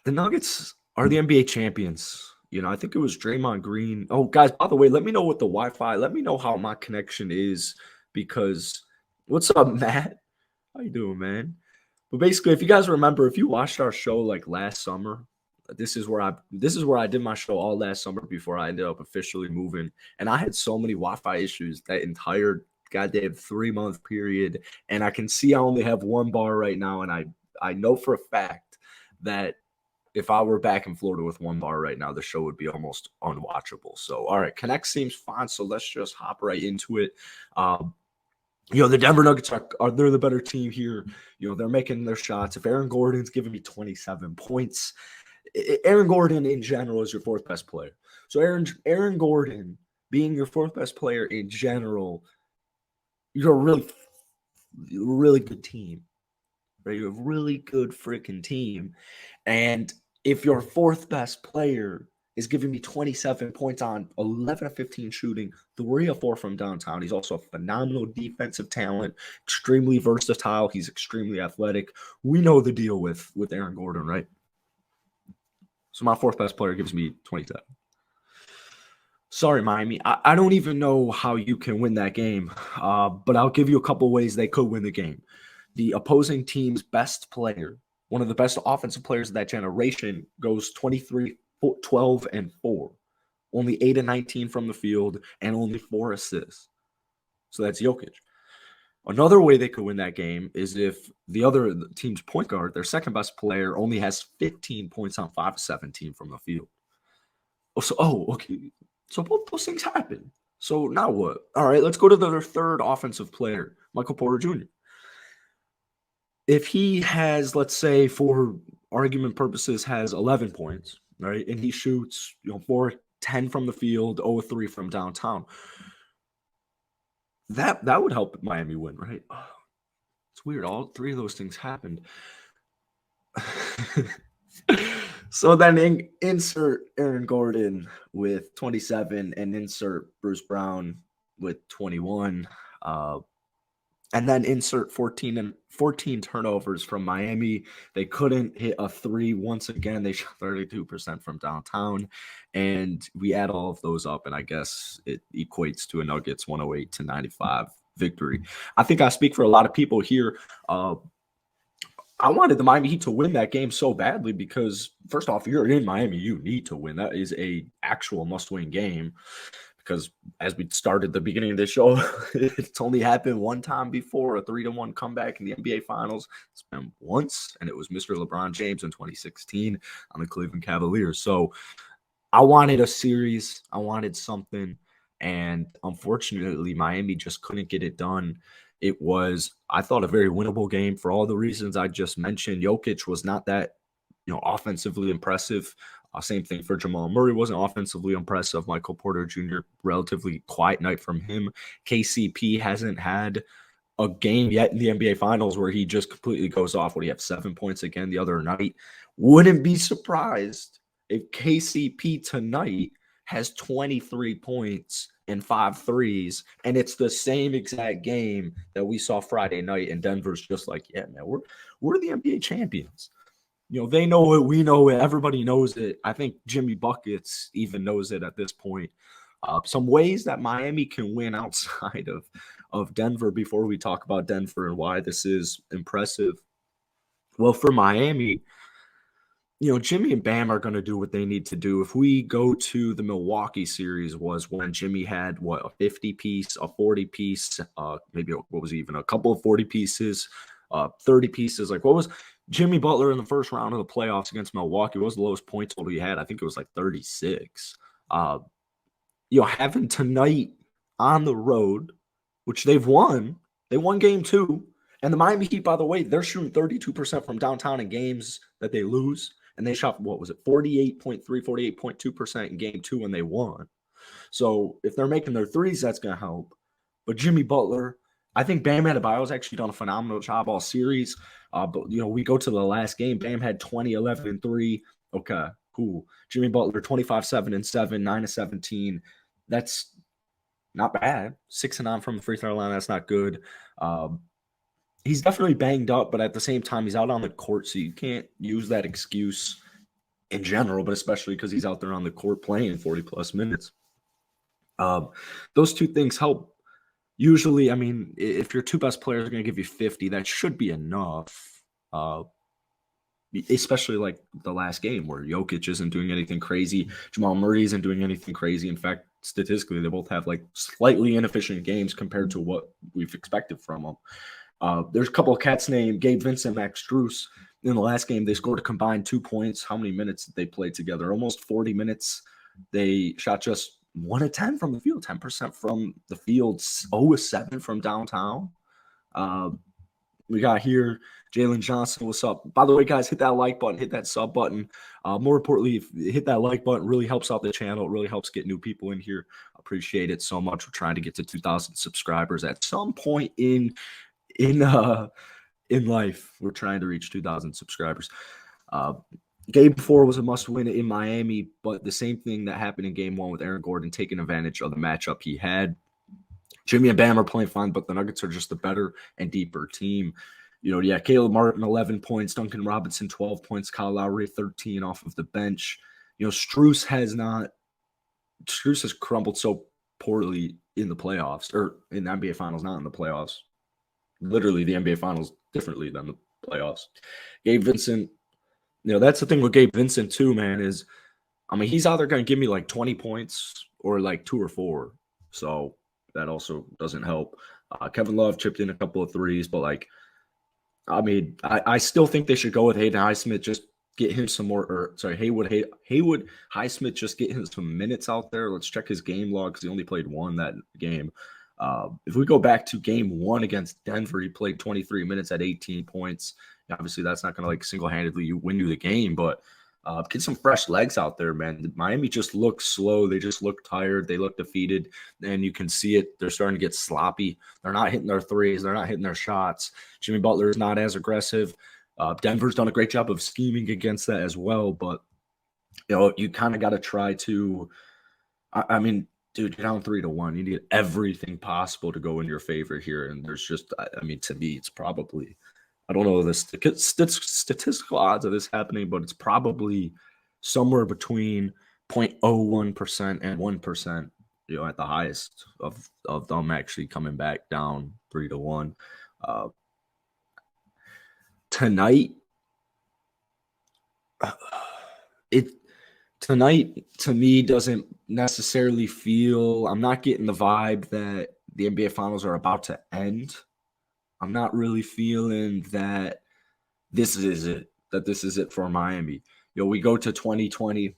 The Nuggets are the NBA champions. I think it was Draymond Green. Oh, guys, by the way, let me know what the Wi-Fi. Let me know how my connection is because what's up, Matt? How you doing, man? But basically, if you guys remember, if you watched our show like last summer, this is where I did my show all last summer before I ended up officially moving. And I had so many Wi-Fi issues that entire goddamn 3-month period. And I can see I only have one bar right now, and I know for a fact that if I were back in Florida with one bar right now, the show would be almost unwatchable. So, all right, Connect seems fine. So let's just hop right into it. Um, the Denver Nuggets are they're the better team here. They're making their shots. If Aaron Gordon's giving me 27 points, Aaron Gordon in general is your fourth best player. So Aaron Gordon being your fourth best player in general, you're a really good team. Right? You're a really good freaking team. And if your fourth best player is giving me 27 points on 11 of 15 shooting, 3 of 4 from downtown. He's also a phenomenal defensive talent, extremely versatile. He's extremely athletic. We know the deal with Aaron Gordon, right? So my fourth best player gives me 27. Sorry, Miami. I don't even know how you can win that game, but I'll give you a couple ways they could win the game. The opposing team's best player, one of the best offensive players of that generation, goes 23, 12, and 4. Only 8 and 19 from the field and only 4 assists. So that's Jokic. Another way they could win that game is if the other team's point guard, their second best player, only has 15 points on 5 of 17 from the field. Okay. So both those things happen. So now what? All right, let's go to their third offensive player, Michael Porter Jr. If he has, let's say, for argument purposes, has 11 points, right, and he shoots, 4-10 from the field, 0-3 from downtown, that would help Miami win, right? It's weird. All three of those things happened. So then insert Aaron Gordon with 27 and insert Bruce Brown with 21. And then insert 14 turnovers from Miami. They couldn't hit a 3 once again. They shot 32% from downtown. And we add all of those up, and I guess it equates to a Nuggets 108-95 victory. I think I speak for a lot of people here. I wanted the Miami Heat to win that game so badly because, first off, you're in Miami, you need to win. That is a actual must-win game because, as we started the beginning of this show, it's only happened one time before, a 3-1 comeback in the NBA Finals. It's been once, and it was Mr. LeBron James in 2016 on the Cleveland Cavaliers. So I wanted a series. I wanted something, and unfortunately, Miami just couldn't get it done. It was, I thought, a very winnable game for all the reasons I just mentioned. Jokic was not that, offensively impressive. Same thing for Jamal Murray, wasn't offensively impressive. Michael Porter Jr., relatively quiet night from him. KCP hasn't had a game yet in the NBA Finals where he just completely goes off. Would he have 7 points again the other night? Wouldn't be surprised if KCP tonight has 23 points and 5 threes, and it's the same exact game that we saw Friday night, and Denver's just like, yeah, man, we're the NBA champions. They know it, we know it, everybody knows it. I think Jimmy Buckets even knows it at this point. Some ways that Miami can win outside of Denver before we talk about Denver and why this is impressive. Well, for Miami, Jimmy and Bam are going to do what they need to do. If we go to the Milwaukee series, was when Jimmy had a 50 piece, a 40 piece, maybe what was even a couple of 40 pieces, 30 pieces. Like, what was Jimmy Butler in the first round of the playoffs against Milwaukee? What was the lowest point total he had? I think it was like 36. Having tonight on the road, which they've won. They won game 2. And the Miami Heat, by the way, they're shooting 32% from downtown in games that they lose. And they shot, 48.3, 48.2% in game 2 when they won. So if they're making their threes, that's going to help. But Jimmy Butler, I think Bam Adebayo's actually done a phenomenal job all series. But, we go to the last game. Bam had 20, 11, and 3. Okay, cool. Jimmy Butler, 25, 7, and 7, 9 of 17. That's not bad. 6 and 9 from the free throw line. That's not good. he's definitely banged up, but at the same time, he's out on the court, so you can't use that excuse in general, but especially because he's out there on the court playing 40 plus minutes. Those two things help. Usually, I mean, if your two best players are going to give you 50, that should be enough. Especially like the last game where Jokic isn't doing anything crazy. Jamal Murray isn't doing anything crazy. In fact, statistically, they both have like slightly inefficient games compared to what we've expected from them. There's a couple of cats named Gabe Vincent, Max Strus. In the last game, they scored a combined 2 points. How many minutes did they play together? Almost 40 minutes. They shot just 1 of 10 from the field, 10% from the field, 0 of 7 from downtown. We got here Jalen Johnson. What's up? By the way, guys, hit that like button, hit that sub button. More importantly, hit that like button. Really helps out the channel. It really helps get new people in here. Appreciate it so much. We're trying to get to 2,000 subscribers at some point in life. We're trying to reach 2,000 subscribers. Game 4 was a must-win in Miami, but the same thing that happened in Game 1 with Aaron Gordon taking advantage of the matchup he had. Jimmy and Bam are playing fine, but the Nuggets are just a better and deeper team. Caleb Martin, 11 points, Duncan Robinson, 12 points, Kyle Lowry, 13 off of the bench. Strus has crumbled so poorly in the playoffs, or in the NBA Finals, not in the playoffs. Literally the NBA Finals differently than the playoffs. Gabe Vincent, that's the thing with Gabe Vincent too, man, is, I mean, he's either going to give me like 20 points or like 2 or 4. So that also doesn't help. Kevin Love chipped in a couple of threes, but like, I mean, I still think they should go with Hayden Highsmith, just get him some more, Haywood Highsmith, just get him some minutes out there. Let's check his game log because he only played 1 that game. If we go back to game 1 against Denver, he played 23 minutes at 18 points. Obviously, that's not going to like single-handedly win you the game, but get some fresh legs out there, man. Miami just looks slow. They just look tired. They look defeated, and you can see it. They're starting to get sloppy. They're not hitting their threes. They're not hitting their shots. Jimmy Butler is not as aggressive. Denver's done a great job of scheming against that as well, but you kind of got to try to. I mean, dude, you're down 3-1. You need everything possible to go in your favor here, and there's just, I mean, to me, it's probably. I don't know the statistical odds of this happening, but it's probably somewhere between 0.01% and 1%, at the highest of them actually coming back down 3-1. Tonight, tonight to me doesn't necessarily feel, I'm not getting the vibe that the NBA Finals are about to end. I'm not really feeling that this is it for Miami. We go to 2020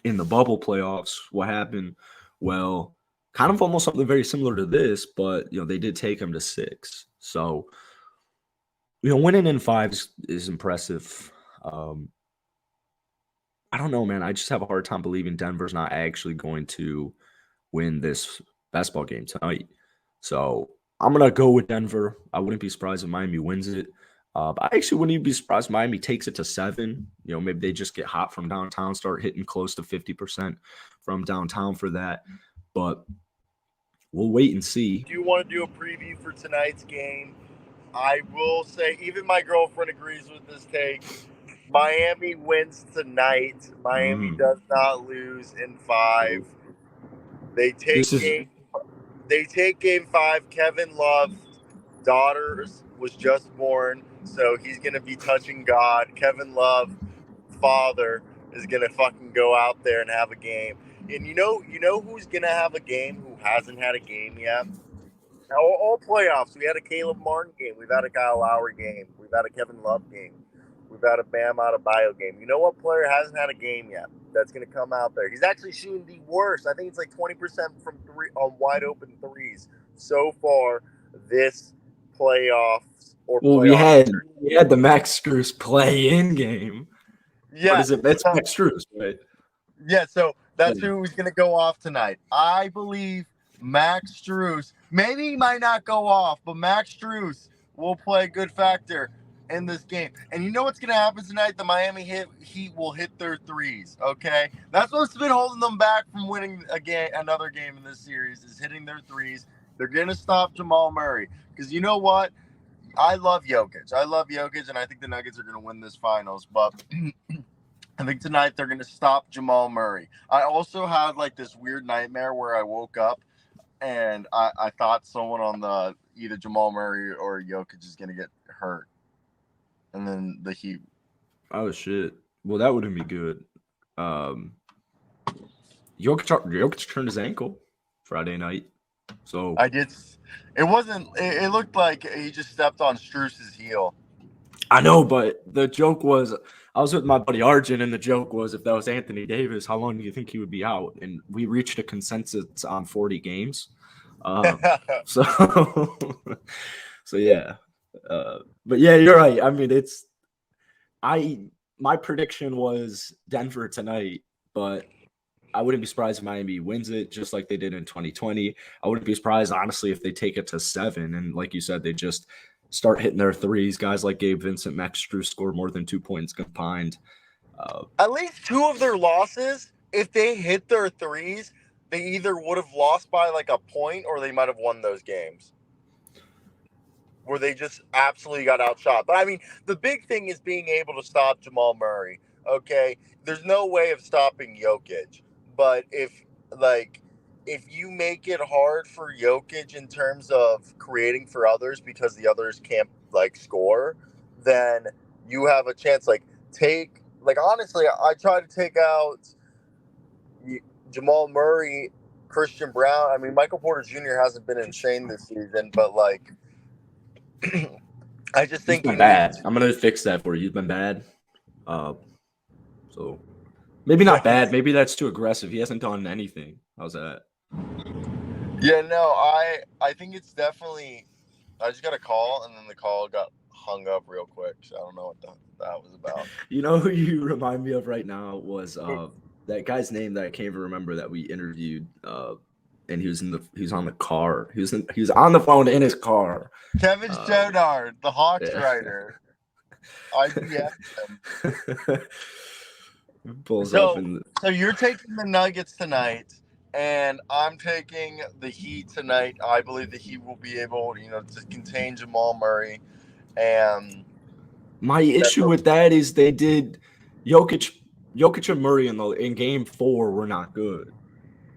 in the bubble playoffs. What happened? Well, kind of almost something very similar to this, but they did take them to 6. So, winning in 5 is impressive. I don't know, man. I just have a hard time believing Denver's not actually going to win this basketball game tonight. So I'm going to go with Denver. I wouldn't be surprised if Miami wins it. But I actually wouldn't even be surprised if Miami takes it to 7. Maybe they just get hot from downtown, start hitting close to 50% from downtown for that. But we'll wait and see. Do you want to do a preview for tonight's game? I will say, even my girlfriend agrees with this take. Miami wins tonight. Miami does not lose in 5. They take game 5. Kevin Love's daughter was just born, so he's going to be touching God. Kevin Love, father, is going to fucking go out there and have a game. And you know who's going to have a game who hasn't had a game yet? All playoffs. We had a Caleb Martin game. We've had a Kyle Lowry game. We've had a Kevin Love game. We've had a Bam Adebayo game. You know what player hasn't had a game yet that's going to come out there? He's actually shooting the worst. I think it's like 20% from 3 on wide open threes so far this playoffs. We had the Max Strus play-in game. Yeah, what is it? It's Max Strus, right? Yeah, so that's who's going to go off tonight. I believe Max Strus. Maybe he might not go off, but Max Strus will play a good factor in this game. And you know what's going to happen tonight? The Miami Heat will hit their threes, okay? That's what's been holding them back from winning another game in this series, is hitting their threes. They're going to stop Jamal Murray. Because you know what? I love Jokic. And I think the Nuggets are going to win this finals. But I think tonight they're going to stop Jamal Murray. I also had like this weird nightmare where I woke up and I thought someone on the either Jamal Murray or Jokic is going to get hurt. And then the Heat. Oh, shit. Well, that wouldn't be good. Jokic turned his ankle Friday night. So I did. It wasn't. It looked like he just stepped on Strus's heel. I know, but the joke was I was with my buddy Arjun, and the joke was if that was Anthony Davis, how long do you think he would be out? And we reached a consensus on 40 games. So, so yeah. But yeah, you're right. I mean, my prediction was Denver tonight, but I wouldn't be surprised if Miami wins it just like they did in 2020. I wouldn't be surprised, honestly, if they take it to 7. And like you said, they just start hitting their threes. Guys like Gabe Vincent, Max Strus score more than 2 points combined. At least 2 of their losses, if they hit their threes, they either would have lost by like a point or they might have won those games where they just absolutely got outshot. But I mean, the big thing is being able to stop Jamal Murray. Okay, there's no way of stopping Jokic, but if you make it hard for Jokic in terms of creating for others because the others can't like score, then you have a chance. Honestly, I try to take out Jamal Murray, Christian Brown. I mean, Michael Porter Jr. hasn't been insane this season, but like, I just think he's been bad. I'm gonna fix that for you. He's been bad. So maybe not bad. Maybe that's too aggressive. He hasn't done anything. How's that? Yeah, no, I think it's definitely. I just got a call, and then the call got hung up real quick. So I don't know what that was about. You know who you remind me of right now was that guy's name that I can't even remember that we interviewed. And he was on the car. He was on the phone in his car. Kevin Shodard, the Hawks writer. IBS him. Pulls up so you're taking the Nuggets tonight, and I'm taking the Heat tonight. I believe the Heat will be able, to contain Jamal Murray. And my issue with that is they did Jokic and Murray in game 4 were not good.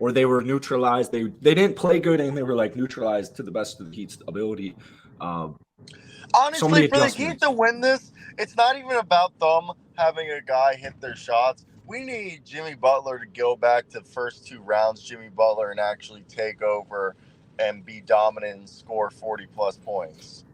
Or they were neutralized. They didn't play good, and they were like neutralized to the best of the Heat's ability. Honestly, for the Heat to win this, it's not even about them having a guy hit their shots. We need Jimmy Butler to go back to the first 2 rounds, Jimmy Butler, and actually take over and be dominant and score 40-plus points.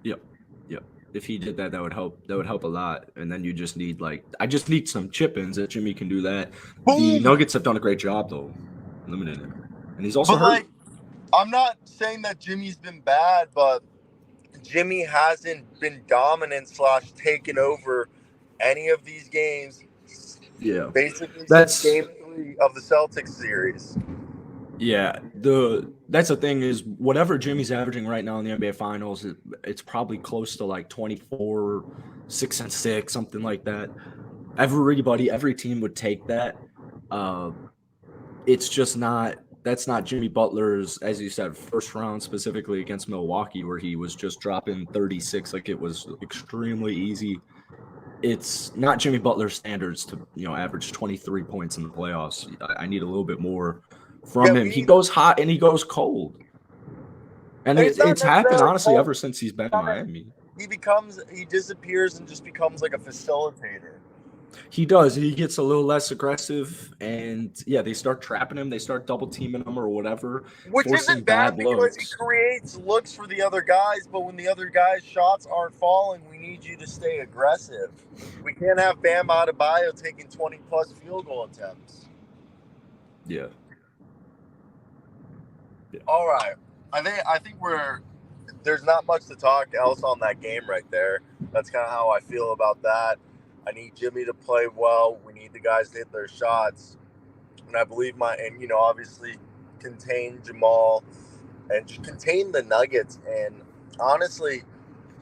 Yep. If he did that, that would help. That would help a lot. And then you just need I just need some chip-ins that Jimmy can do that. Boom. The Nuggets have done a great job though, limiting him, and he's also hurt. I'm not saying that Jimmy's been bad, but Jimmy hasn't been dominant / taken over any of these games. Yeah, basically that's game 3 of the Celtics series. Yeah, that's the thing is whatever Jimmy's averaging right now in the NBA Finals, it's probably close to 24, 6-6, something like that. Every team would take that. It's just not. That's not Jimmy Butler's, as you said, first round specifically against Milwaukee, where he was just dropping 36 like it was extremely easy. It's not Jimmy Butler's standards to average 23 points in the playoffs. I need a little bit more from him. He goes hot and he goes cold, and it's happened honestly ever since he's been in Miami. He disappears and just becomes like a facilitator. He does. He gets a little less aggressive, and they start trapping him. They start double teaming him or whatever, which isn't bad because he creates looks for the other guys. But when the other guys' shots aren't falling, we need you to stay aggressive. We can't have Bam Adebayo taking 20+ field goal attempts. Yeah. All right. I think there's not much to talk else on that game right there. That's kind of how I feel about that. I need Jimmy to play well. We need the guys to hit their shots. And I believe obviously contain Jamal and just contain the Nuggets. And honestly,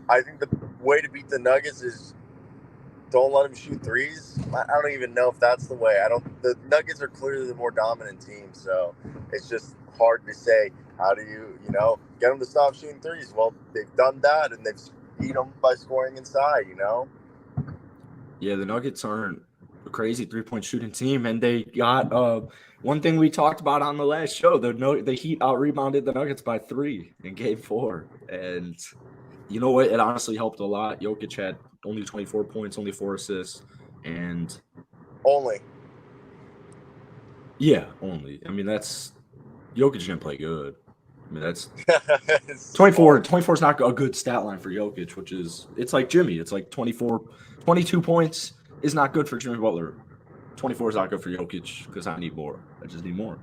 I think the way to beat the Nuggets is don't let them shoot threes. I don't even know if that's the way. The Nuggets are clearly the more dominant team, so it's just hard to say. How do you, get them to stop shooting threes? Well, they've done that, and they've beat them by scoring inside, Yeah, the Nuggets aren't a crazy 3-point shooting team, and they got one thing we talked about on the last show. The Heat out rebounded the Nuggets by 3 in Game 4, and you know what? It honestly helped a lot. Jokic had only 24 points, only 4 assists, and Only. yeah, only. I mean, that's Jokic didn't play good. I mean, that's 24. 24 is not a good stat line for Jokic, which is it's like Jimmy. It's like 22 points is not good for Jimmy Butler. 24 is not good for Jokic because I need more. I just need more.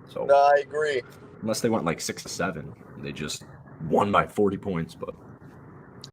So No, I agree. unless they went like 6 to 7, they just won by 40 points. But